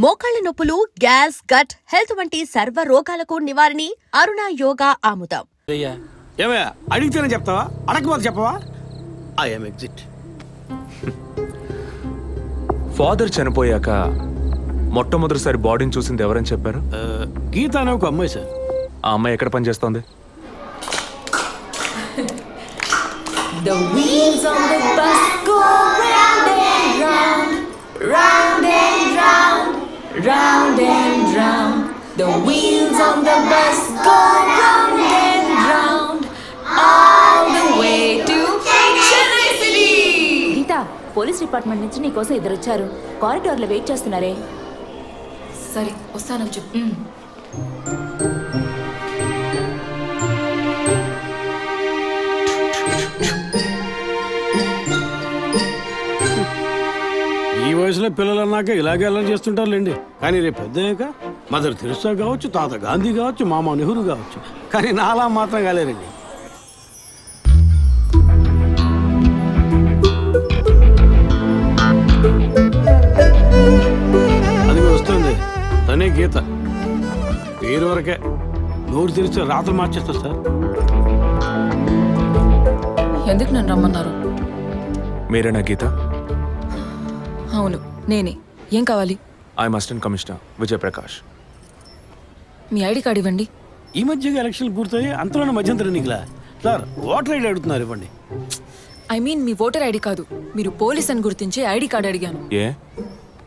మోకాళ్ల నొప్పులు, gas, gut health వంటి సర్వ రోగాలకు నివారణి అరుణ యోగా ఆముదం. ఏమయ్యా అడిగితేనే చెప్తావా, అడగకపోతే చెప్పవా? I'm exit. ఫాదర్ చనిపోయాక మొట్టమొదటిసారి బాడీని చూసింది ఎవరని చెప్పారు? గీత అనే ఒక అమ్మాయి సార్. ఆ అమ్మాయి ఎక్కడ పనిచేస్తోంది? The wheels on the bus go round and round, round and round, round and round. The wheels on the bus go round and round, all the way to Chennai City. Geetha, police department నుంచి నీకోసం ఇద్దరు వచ్చారు. కారిడార్లో wait చేస్తున్నారే. సరే వస్తానని చెప్పు. ఈ వయసులో పిల్లలు అన్నాక ఇలాగే అలా చేస్తుంటారులేండి. కానీ రేపు పెద్దయ్యాక మదర్ తెరిసా కావచ్చు, తాత గాంధీ కావచ్చు, మామ నెహ్రూ కావచ్చు, కానీ నాలా మాత్రం కాలేరండి. అది వస్తుంది తనే గీత. పేరు వరకే, నోరు తెరిస్తే రాత్రి మార్చేస్తా సార్. ఎందుకు నన్ను రమ్మన్నారు? మీరేనా గీత? అవును నేనే. ఏం కావాలి? I'm assistant commissioner Vijay Prakash. Me ID card ఇవ్వండి. ఈ మధ్యగా ఎలక్షన్లు పూర్తయి అంతలోనే మధ్యంతర ఎన్నికలా సార్? ఓటర్ ఐడి అడుగుతున్నారు, ఇవ్వండి. I mean me voter ID కాదు, మీరు పోలీస్ అని గుర్తించే ఐడి కార్డ్ అడిగాను. ఏ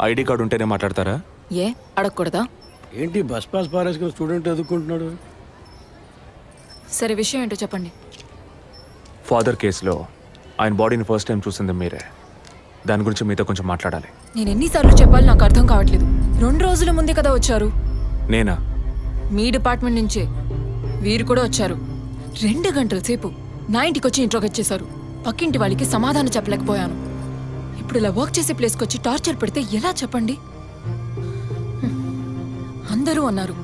ఐడి కార్డు ఉంటేనే మాట్లాడతారా? ఏ అడగకూడదా? ఏంటి బస్ పాస్ పారేసుకుని స్టూడెంట్ ఎదుర్కొంటున్నాడు? సరే విషయం ఏంటో చెప్పండి. ఫాదర్ కేసులో ఆయన బాడీని ఫస్ట్ టైం చూసింది మీరే. దాని గురించి మీతో కొంచెం మాట్లాడాలి. నేను ఎన్నిసార్లు చెప్పాలి నాకు అర్థం కావట్లేదు. 2 రోజుల ముందే కదా వచ్చారు. నేనా? మీ డిపార్ట్మెంట్ నుంచే వీరు కూడా వచ్చారు. 2 గంటల సేపు నా ఇంటికి వచ్చి ఇంట్రోగేట్ చేశారు. పక్కింటి వాళ్ళకి సమాధానం చెప్పలేకపోయాను. ఇప్పుడు ఇలా వర్క్ చేసే ప్లేస్కి వచ్చి టార్చర్ పెడితే ఎలా చెప్పండి? అందరూ అన్నారు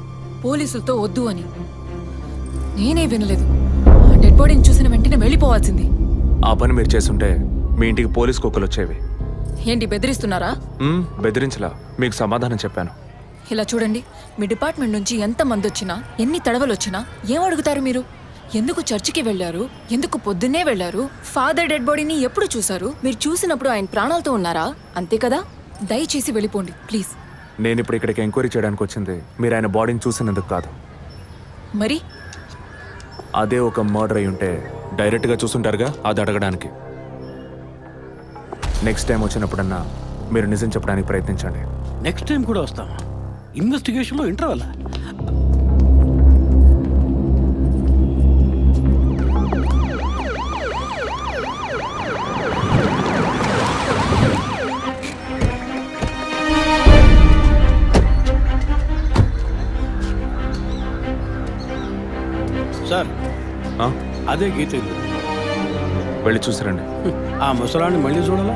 పోలీసులతో వద్దు అని. నేనే వినలేదు. డెడ్ బాడీని చూసిన వెంటనే వెళ్ళిపోవాల్సింది. ఆ పని మీరు చేస్తుంటే మీ ఇంటికి పోలీస్ కుక్కలు వచ్చేవి. ఏంటి బెదిరిస్తున్నారా? బెదిరించలా, మీకు సమాధానం చెప్పాను. ఇలా చూడండి, మీ డిపార్ట్మెంట్ నుంచి ఎంతమంది వచ్చినా, ఎన్ని తడవలు వచ్చినా ఏం అడుగుతారు మీరు? ఎందుకు చర్చికి వెళ్ళారు? ఎందుకు పొద్దున్నే వెళ్ళారు? ఫాదర్ డెడ్ బాడీని ఎప్పుడు చూశారు? మీరు చూసినప్పుడు ఆయన ప్రాణాలతో ఉన్నారా? అంతే కదా. దయచేసి వెళ్ళిపోండి ప్లీజ్. నేను ఇప్పుడు ఇక్కడికి ఎంక్వైరీ చేయడానికి వచ్చింది మీరు ఆయన బాడీని చూసినందుకు కాదు. మరి అదే ఒక మర్డర్ అయి ఉంటే డైరెక్ట్గా చూసుంటారుగా, అది అడగడానికి. నెక్స్ట్ టైం వచ్చినప్పుడన్నా మీరు నిజం చెప్పడానికి ప్రయత్నించండి. నెక్స్ట్ టైం కూడా వస్తామా? ఇన్వెస్టిగేషన్లో ఇంటర్వల్. సార్ అదే గీత ఇల్లు. వెళ్ళి చూసిరండి. ఆ ముసలాన్ని మళ్ళీ చూడాలా?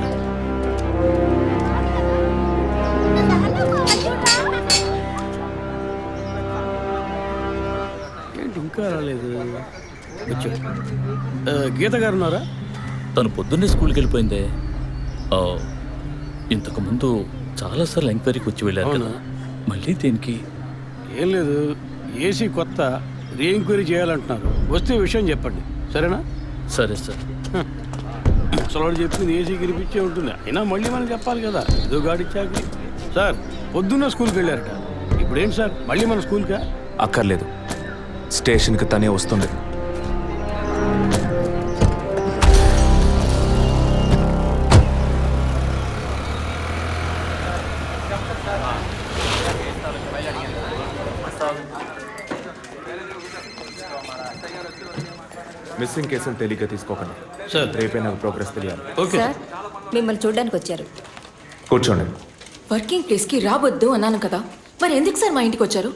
ఏంటి ఇంకా రాలేదు? గీత గారు ఉన్నారా? తను పొద్దున్నే స్కూల్కి వెళ్ళిపోయిందే. ఇంతకుముందు చాలాసార్లు ఎంక్వైరీకి వచ్చి వెళ్ళారు కదా, మళ్ళీ దేనికి? ఏం లేదు, ఏసీ కొత్త రీ ఎంక్వైరీ చేయాలంటున్నారు. వస్తే విషయం చెప్పండి, సరేనా? సరే సార్. ముసలాడు చెప్పింది ఏసీ గిరిపించే ఉంటుంది, అయినా మళ్ళీ మనం చెప్పాలి కదా, ఏదో గాడిచ్చాకి. సార్ పొద్దున్న స్కూల్కి వెళ్ళారట, ఇప్పుడేంటి సార్ మళ్ళీ మన స్కూల్కా? అక్కర్లేదు, స్టేషన్కి తనే వస్తుంది. మిస్సింగ్ కేసులు తేలిగ్గా తీసుకోకండి సార్. రేపే నాకు ప్రోగ్రెస్ తెలియాలి. ఓకే సార్, మిమ్మల్ని చూడడానికి వచ్చారు. కూర్చోండి. వర్కింగ్ ప్లేస్కి రావద్దు అన్నాను కదా, మరి ఎందుకు సార్ మా ఇంటికి వచ్చారు?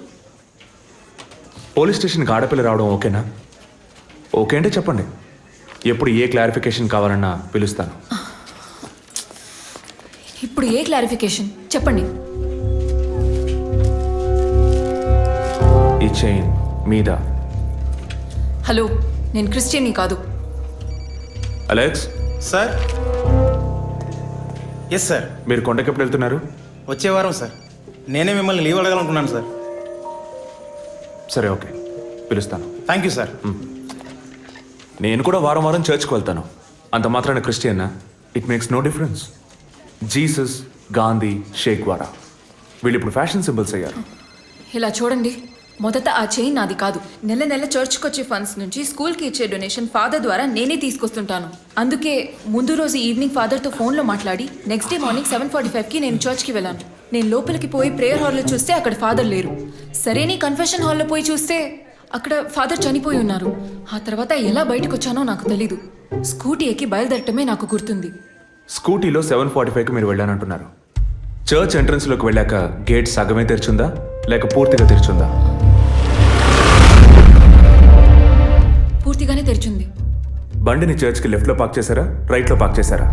పోలీస్ స్టేషన్కి ఆడపిల్ల రావడం ఓకేనా? ఓకే అంటే చెప్పండి, ఎప్పుడు ఏ క్లారిఫికేషన్ కావాలన్నా పిలుస్తాను. ఇప్పుడు ఏ క్లారిఫికేషన్ చెప్పండి. ఈ చైన్ మీద. హలో, నేను క్రిస్టియన్ని కాదు. Alex sir. Yes sir. మీరు కొండకెప్పుడు వెళ్తున్నారు? వచ్చే వారం సార్. నేనే మిమ్మల్ని లీవ్ అడగాలనుకున్నాను సార్. సరే ఓకే, పిలుస్తాను. Thank you sir. నేను కూడా వారం వారం చర్చ్కి వెళ్తాను. అంత మాత్రాన క్రిస్టియన్నా? It makes no difference. Jesus, Gandhi, Sheikh వారా వీళ్ళు ఇప్పుడు ఫ్యాషన్ సింబల్స్ అయ్యారు. ఇలా చూడండి, మొదట ఆ చైన్ నాది కాదు. నెల నెల చర్చ్కి వచ్చే ఫండ్స్ నుంచి స్కూల్కి ఇచ్చే డొనేషన్ ఫాదర్ ద్వారా నేనే తీసుకొస్తుంటాను. అందుకే ముందు రోజు ఈవినింగ్ ఫాదర్తో ఫోన్లో మాట్లాడి నెక్స్ట్ డే మార్నింగ్ 7:45కి నేను చర్చ్కి వెళ్ళాను. నేను లోపలికి పోయి ప్రేయర్ హాల్లో చూస్తే అక్కడ ఫాదర్ లేరు. సరే నీ కన్ఫెషన్ హాల్లో పోయి చూస్తే అక్కడ ఫాదర్ చనిపోయి ఉన్నారు. ఆ తర్వాత ఎలా బయటకు వచ్చానో నాకు తెలీదు. స్కూటీ ఎక్కి బయలుదేరటమే నాకు గుర్తుంది. స్కూటీలో 7:45కి మీరు వెళ్ళానంటున్నారు. చర్చ్ ఎంట్రన్స్లోకి వెళ్ళాక గేట్ సగమే తెరిచుందా లేక పూర్తిగా తెరిచుందా? పూర్తిగానే తెరిచింది. బండిని చర్చ్కి లెఫ్ట్లో పార్క్ చేశారా, రైట్లో పార్క్ చేశారా?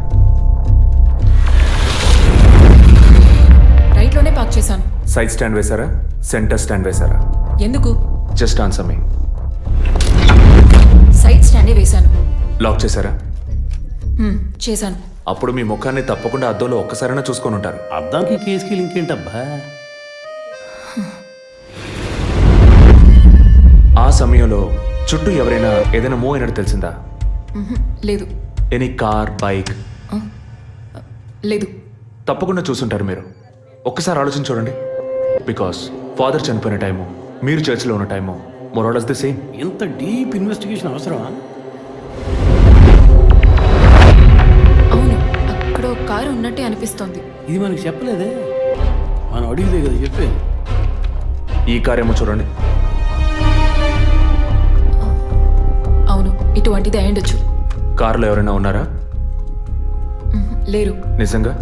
రైట్లోనే పార్క్ చేశాను. సైడ్ స్టాండ్ వేశారా, సెంటర్ స్టాండ్ వేశారా? ఎందుకు? జస్ట్ ఆన్సర్ మీ. సైడ్ స్టాండే వేశాను. లాక్ చేశారా? చేశాను. అప్పుడు మీ ముఖాన్ని తప్పకుండా అద్దంలో ఒక్కసారైనా చూసుకొని ఉంటారు. అద్దానికి కేసుకి లింక్ ఏంటబ్బా? ఆ సమయంలో చుట్టూ ఎవరైనా ఏదైనా మూవ్ అయినట్టు తెలిసిందా? లేదు. Any car, bike? లేదు. తప్పకుండా చూసుంటారు మీరు. ఒక్కసారి ఆలోచించి చూడండి. బికాస్ ఫాదర్ చనిపోయిన టైము, మీరు చర్చిలో ఉన్న టైము మోరాలస్ ది సేమ్. ఇంత డీప్ ఇన్వెస్టిగేషన్ అవసరమా? అవును, అక్కడ ఒక కారు ఉన్నట్టే అనిపిస్తోంది. ఇది మనకి చెప్పలేదే, మనం అడిగితే కదా చెప్పేది. ఈ కార్ ఏమో చూడండి. అవును, ఇటువంటిది అయ్యుండొచ్చు. కారులో ఎవరైనా ఉన్నారా? లేరు. నిజంగా?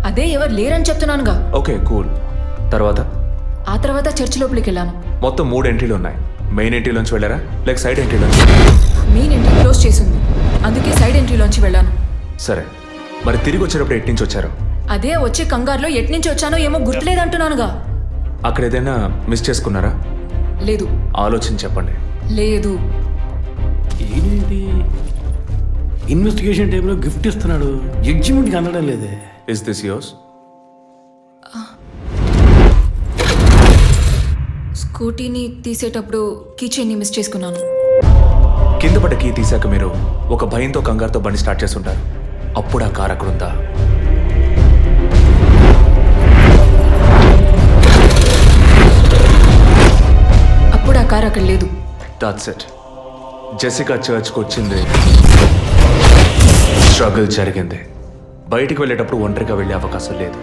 అదే ఎవరు లేరని చెప్తున్నానుగా. Okay cool. తర్వాత? ఆ తర్వాత చర్చ్ లోపలికి వెళ్ళాను. మొత్తం 3 ఎంట్రీలు ఉన్నాయి. మెయిన్ ఎంట్రీలోంచి వెళ్ళారా లేక సైడ్ ఎంట్రీలోంచి? మెయిన్ ఎంట్రీ క్లోజ్ చేసింది, అందుకే సైడ్ ఎంట్రీలోంచి వెళ్ళాను. సరే, మరి తిరిగి వచ్చేటప్పుడు ఎటు నుంచి వచ్చారు? అదే వచ్చే కంగారులో ఎట్నుంచి వచ్చానో ఏమో గుర్తులేదంటున్నానుగా. అక్కడ ఏదైనా మిస్ చేసుకున్నారా? లేదు. ఆలోచించి చెప్పండి. లేదు. ఏంటి ఇన్వెస్టిగేషన్ టైంలో గిఫ్ట్ ఇస్తున్నాడు, జడ్జిమెంట్కి అందడం లేదే. Is this yours? స్కూటీని తీసేటప్పుడు కీచైన్ని మిస్ చేసుకున్నాను. కింద పడ్డ కీ తీసాక మీరు ఒక భయంతో కంగారుతో బండి స్టార్ట్ చేస్తుంటారు. అప్పుడు ఆ కార్ అక్కడ ఉందా? అప్పుడు ఆ కారు అక్కడ లేదు. That's it. జెసికా చర్చ్కి వచ్చింది, స్ట్రగుల్ జరిగింది. బయటికి వెళ్ళేటప్పుడు ఒంటరిగా వెళ్ళే అవకాశం లేదు.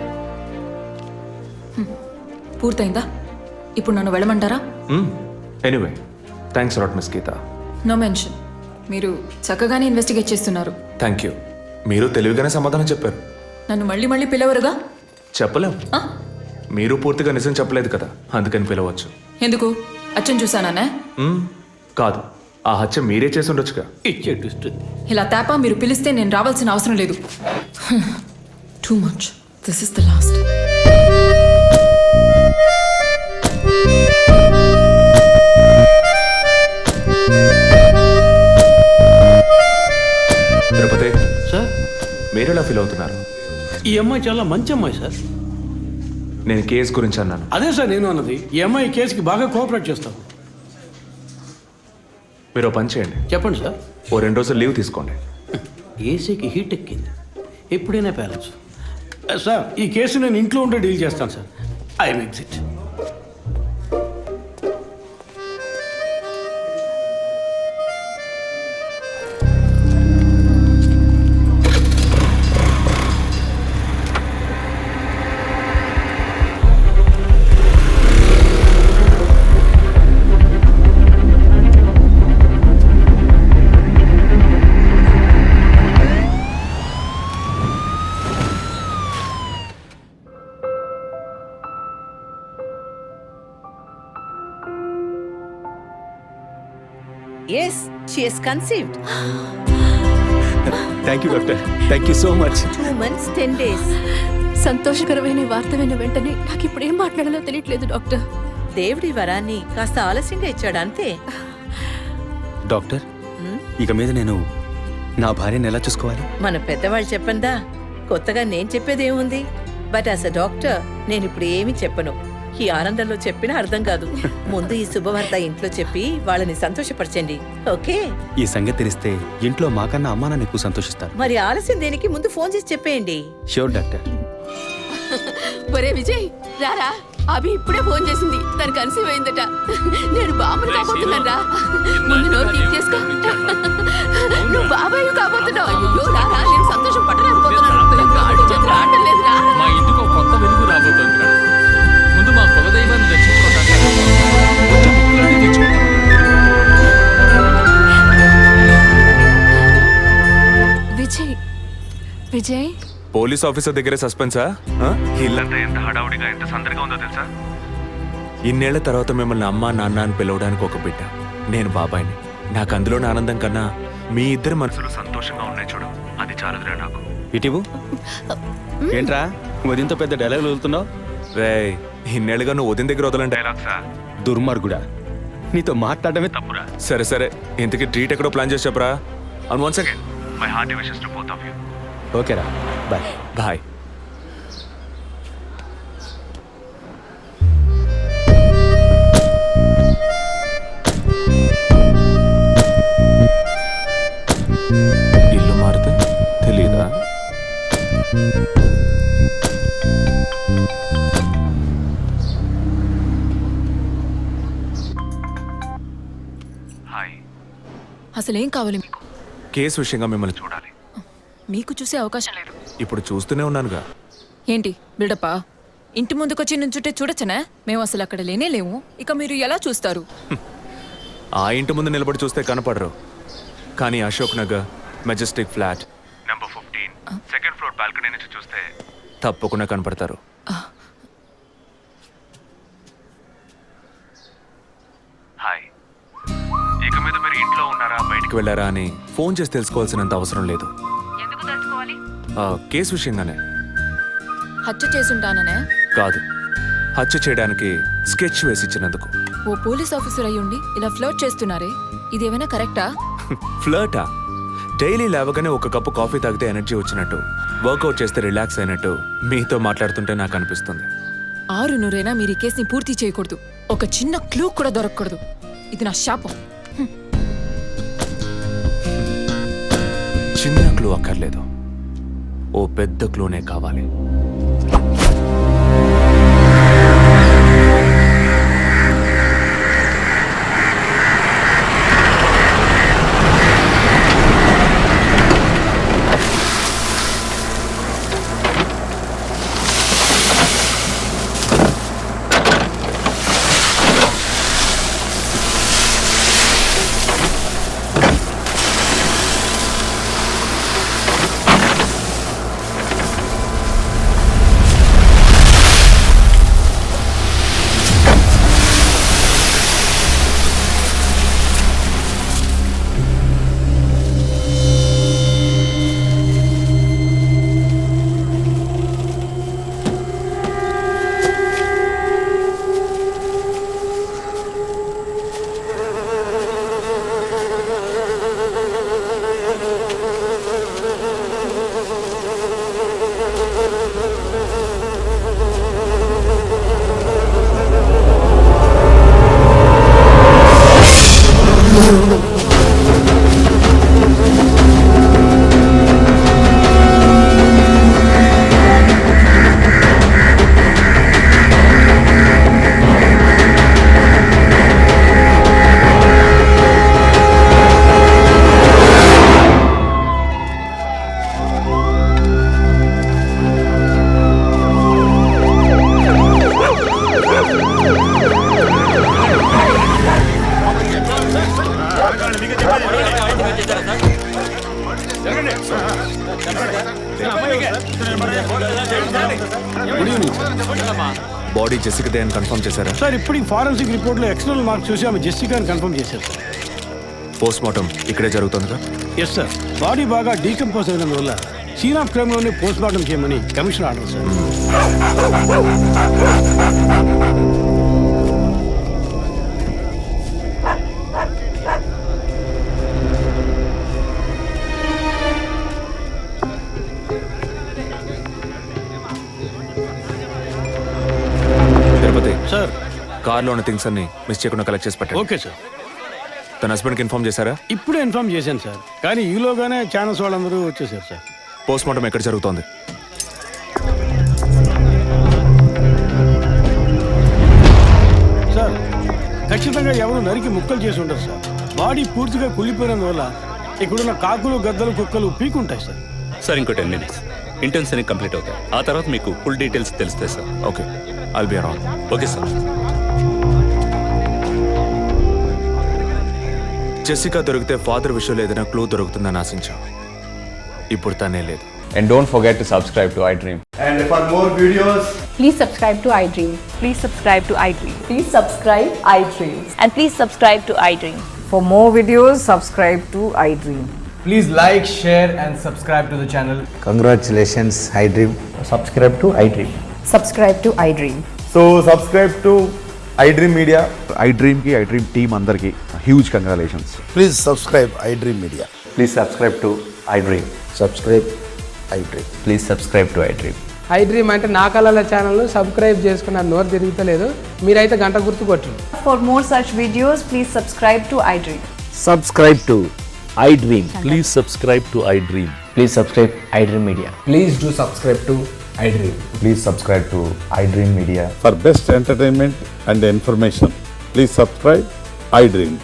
పూర్తయిందా? ఇప్పుడు నన్ను వెళ్ళమంటారా? Anyway, thanks lot miss Geeta. No mention. మీరు చక్కగానే ఇన్వెస్టిగేట్ చేస్తున్నారు. Thank you. మీరు తెలివిగానే సమాధానం చెప్పారు. నన్ను మళ్ళీ మళ్ళీ పిలవరుగా? చెప్పలేం. ఆ? మీరు పూర్తిగా నిజం చెప్పలేదు కదా, అందుకని పిలవచ్చు. ఎందుకు? అచ్చం చూసానా? కాదు, ఆ హత్య మీరే చేసి ఉండొచ్చుగా. ఇచ్చే ట్విస్ట్. ఇలా తేపా మీరు పిలిస్తే నేను రావాల్సిన అవసరం లేదు. Too much. This is the last. Tirupati sir, మీరు ఎలా ఫీల్ అవుతున్నారు? ఈ అమ్మాయి చాలా మంచి అమ్మాయి సార్. నేను కేసు గురించి అన్నాను. అదే సార్ నేను అన్నది. ఈ అమ్మాయి కేసుకి బాగా కోఆపరేట్ చేస్తాం. మీరు ఓ పని చేయండి. చెప్పండి సార్. ఓ 2 రోజులు లీవ్ తీసుకోండి. ఏసీకి హీట్ ఎక్కింది, ఎప్పుడైనా ప్యాలెన్స్. సార్, ఈ కేసు నేను ఇంట్లో ఉంటే డీల్ చేస్తాను sir. I exit. Yes, she is conceived. Thank you doctor, thank you so much. 2 months, 10 days. సంతోషకరమైన వార్త విన్న వెంటనే నాకు ఇప్పుడు ఏం మాట్లాడాలో తెలియట్లేదు డాక్టర్. దేవుడి వరాన్ని కాస్త ఆలస్యంగా ఇచ్చాడు అంతే. డాక్టర్, ఇక మీద నేను నా భార్యను ఎలా చూసుకోవాలి? మన పెద్దవాళ్ళు చెప్పందా, కొత్తగా నేను చెప్పేదేముంది? బట్ యాజ్ అ డాక్టర్ నేను ఇప్పుడు ఏమీ చెప్పను. ఈ ఆనందంలో చెప్పినా అర్థం కాదు. ముందు ఈ శుభవార్త ఇంట్లో చెప్పి వాళ్ళని సంతోషపరచండి. ఓకే? ఈ సంగతి తెలిస్తే ఇంట్లో మాకన్నా అమ్మా నాన్న ఎక్కువ సంతోషిస్తారు. మరి ఆలస్యం దేనికి, ముందు ఫోన్ చేసి చెప్పేయండి. Sure doctor. ఒరే విజయ్ రారా, అభి ఇప్పుడే ఫోన్ చేసింది, తను కన్సీవ్ అయిందట. నేను బాబుని కాబోతున్నాను రా. ముందు నోరు తీపి చేసుకో. నువ్వు బాబాయ్ కాబోతున్నావు. అయ్యో రారా, నేను సంతోషం పట్టలేకపోతున్నాను. ఆడు చేతులు ఆడటం లేదు రా. మా ఇంటికి ఒక కొత్త వెలుగు రాబోతోంది. ముందు మా కులదైవాన్ని దర్శించుకోవటానికి కొంచెం ముక్కులన్నీ తెచ్చుకుంటాం. విజయ్ విజయ్ పోలీస్ ఆఫీసర్ దగ్గరే సస్పెన్సా? ఇల్లంతా ఎంత హడావుడిగా ఎంత సందడిగా ఉందో తెలుసా? ఇన్నేళ్ల తర్వాత మిమ్మల్ని అమ్మా నాన్న అని పిలవడానికి ఒక బిడ్డ, నేను బాబాయిని. నాకు అందులోని ఆనందం కన్నా మీ ఇద్దరి మనసులు సంతోషంగా ఉన్నాయి చూడు, అది చాలుదురా నాకు. ఇటీవు ఏంట్రా ఉదయంతో పెద్ద డైలాగులు వదులుతున్నావు? రే, ఇన్నేళ్ళుగా నువ్వు ఉదయం దగ్గర వదలని డైలాగ్సా? దుర్మార్గుడా, నీతో మాట్లాడటమే తప్పురా. సరే సరే, ఇంతకీ ట్రీట్ ఎక్కడో ప్లాన్ చేసి చెప్పరా. And once again my hearty wishes to both of you. ఓకేరా, బాయ్. బాయ్. ఇల్లు మారితే తెలీదా? అసలేం కావాలి మీకు? కేసు విషయంగా మిమ్మల్ని చూడాలి. మీకు చూసే అవకాశం లేదు. ఇప్పుడు చూస్తూనే ఉన్నానుగా. ఏంటి బిల్డప్పా? ఇంటి ముందుకొచ్చి నుంచుంటే చూడొచ్చనా? మేము అసలు అక్కడ లేనే లేము, ఇక మీరు ఎలా చూస్తారు? ఆ ఇంటి ముందు నిలబడి చూస్తే కనపడరు, కానీ Ashok Nagar Majestic flat number 15 second floor balcony నుంచి చూస్తే తప్పకుండా కనపడతారు. హాయ్. ఇక మీద మీరు ఇంట్లో ఉన్నారా బయటికి వెళ్ళారా అని ఫోన్ చేసి తెలుసుకోవాల్సినంత అవసరం లేదు. కేసు విషయంగానే. హత్య చేసుంటాననే కాదు, హత్య చేయడానికి స్కెచ్ వేసి ఇచ్చినందుకు. ఓ పోలీస్ ఆఫీసర్ అయ్యుండి ఇలా ఫ్లర్ట్ చేస్తున్నారే, ఇదేమైనా కరెక్టా? ఫ్లర్టా? డైలీ లేవగానే ఒక కప్పు కాఫీ తాగితే ఎనర్జీ వచ్చినట్టు, వర్కౌట్ చేస్తే రిలాక్స్ అయినట్టు మీతో మాట్లాడుతుంటే నాకు అనిపిస్తుంది. 6 మీరు ఈ కేసుని పూర్తి చేయకూడదు. ఒక చిన్న క్లూ కూడా దొరకకూడదు. ఇది నా శాపం. చిన్న క్లూ అక్కర్లేదు, ఓ పెద్ద క్లూనే కావాలి. బాడీ జెసికాదే అని కన్ఫర్మ్ చేశారా? సార్ ఇప్పుడు ఫారెన్సిక్ రిపోర్ట్లో ఎక్స్టర్నల్ మార్క్స్ చూసి ఆమె జెసికా అని కన్ఫర్మ్ చేశారు సార్. పోస్ట్ మార్టం ఇక్కడే జరుగుతుందిగా? Yes sir. బాడీ బాగా డీకంపోజ్ అయినందువల్ల సీన్ ఆఫ్ క్రైమ్లోనే పోస్ట్ మార్టం చేయమని కమిషనర్ ఆర్డర్ సార్. సార్ కార్లో ఉన్న థింగ్స్ అన్ని మిస్ చేయకుండా కలెక్ట్ చేసి పెట్టండి. Okay sir. తన హస్బెండ్కి ఇన్ఫార్మ్ చేశారా? ఇప్పుడే ఇన్ఫార్మ్ చేశాను సార్, కానీ ఈలోగానే ఛానల్స్ వాళ్ళందరూ వచ్చేసారు సార్. పోస్ట్ మార్టం ఎక్కడ జరుగుతోంది? సార్ ఖచ్చితంగా ఎవరు నరికి ముక్కలు చేసి ఉండరు సార్. బాడీ పూర్తిగా కుళ్ళిపోయినందువల్ల ఇక్కడున్న కాకులు గద్దలు కుక్కలు పీకుంటాయి సార్. సార్ ఇంకో 10 minutes ఇంటర్న్స్ అన్ని కంప్లీట్ అవుతాయి. ఆ తర్వాత మీకు ఫుల్ డీటెయిల్స్ తెలుస్తాయి sir. Okay, I'll be around. Okay sir. Jessica దొరికితే ఫాదర్ విషయంలో ఏదైనా క్లూ దొరుకుతుందని ఆశించాం. ఇప్పుడు తనే లేదు. And don't forget to subscribe to iDream. And for more videos, please subscribe to iDream. Please subscribe to iDream. Please subscribe iDream. And please subscribe to iDream. For more videos, subscribe to iDream. please like, share and subscribe to the channel. Congratulations, iDream. Subscribe to iDream. Subscribe to iDream. So subscribe to iDream Media. iDream ki iDream team andarki huge congratulations. Please subscribe iDream Media. Please subscribe to iDream. Subscribe iDream. Please subscribe to iDream. iDream అంటే నా కళల channel subscribe చేసుకున్న నోరు తిరుగుతలేదు. మీరైతే గంట గుర్తు కొట్టండి. For more such videos, please subscribe to iDream. Subscribe to iDream. Please subscribe to iDream. Please subscribe iDream Media. Please do subscribe to iDream. Please subscribe to iDream Media. For best entertainment and information, please subscribe iDream.